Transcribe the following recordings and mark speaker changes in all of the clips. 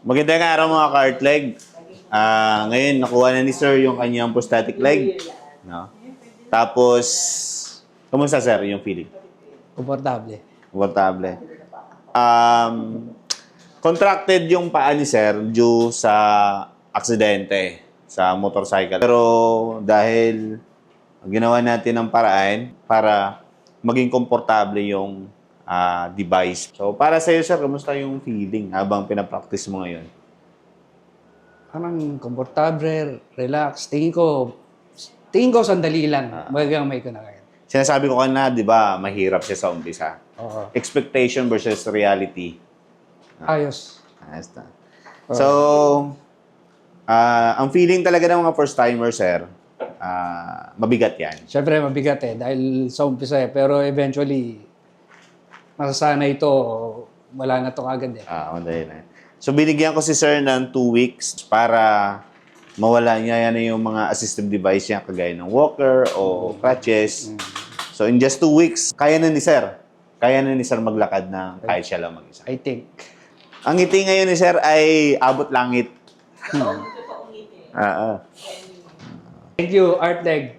Speaker 1: Magandang araw mga ka-Artleg. Ngayon, nakuha na ni Sir yung kanyang prosthetic leg. No? Tapos, kumusta Sir yung feeling?
Speaker 2: Komportable.
Speaker 1: Komportable. Contracted yung paa ni Sir due sa aksidente sa motorcycle. Pero dahil ginawa natin ng paraan para maging komportable yung device. So, para sa iyo, Sir, kamusta yung feeling habang pinapractice mo ngayon?
Speaker 2: Parang komportable, relax. Tingin ko sandali lang. Magagamay ko na kaya.
Speaker 1: Sinasabi ko kanina, di ba, mahirap siya sa umpisa.
Speaker 2: Oo.
Speaker 1: Expectation versus reality.
Speaker 2: Ayos.
Speaker 1: Ayos na. So, ang feeling talaga ng mga first-timer, Sir, mabigat yan.
Speaker 2: Siyempre mabigat dahil sa umpisa pero eventually masasanay ito, wala na to agad
Speaker 1: Madali na. So, binigyan ko si Sir ng 2 weeks para mawala niya yan yung mga assistive device niya kagaya ng walker o crutches. So, in just 2 weeks, kaya na ni Sir. Kaya na ni Sir maglakad na kahit siya lang mag-isa.
Speaker 2: I think.
Speaker 1: Ang ngiti ngayon ni Sir ay abot langit.
Speaker 2: Thank you, Artleg.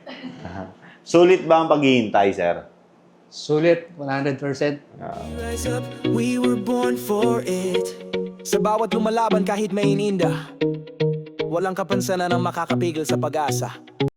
Speaker 1: Sulit ba ang paghihintay, Sir?
Speaker 2: Sulit, 100%.
Speaker 3: Rise up, we were born for it. Sa bawat lumalaban kahit may ininda, walang kapansanan ang makakapigil sa pag-asa.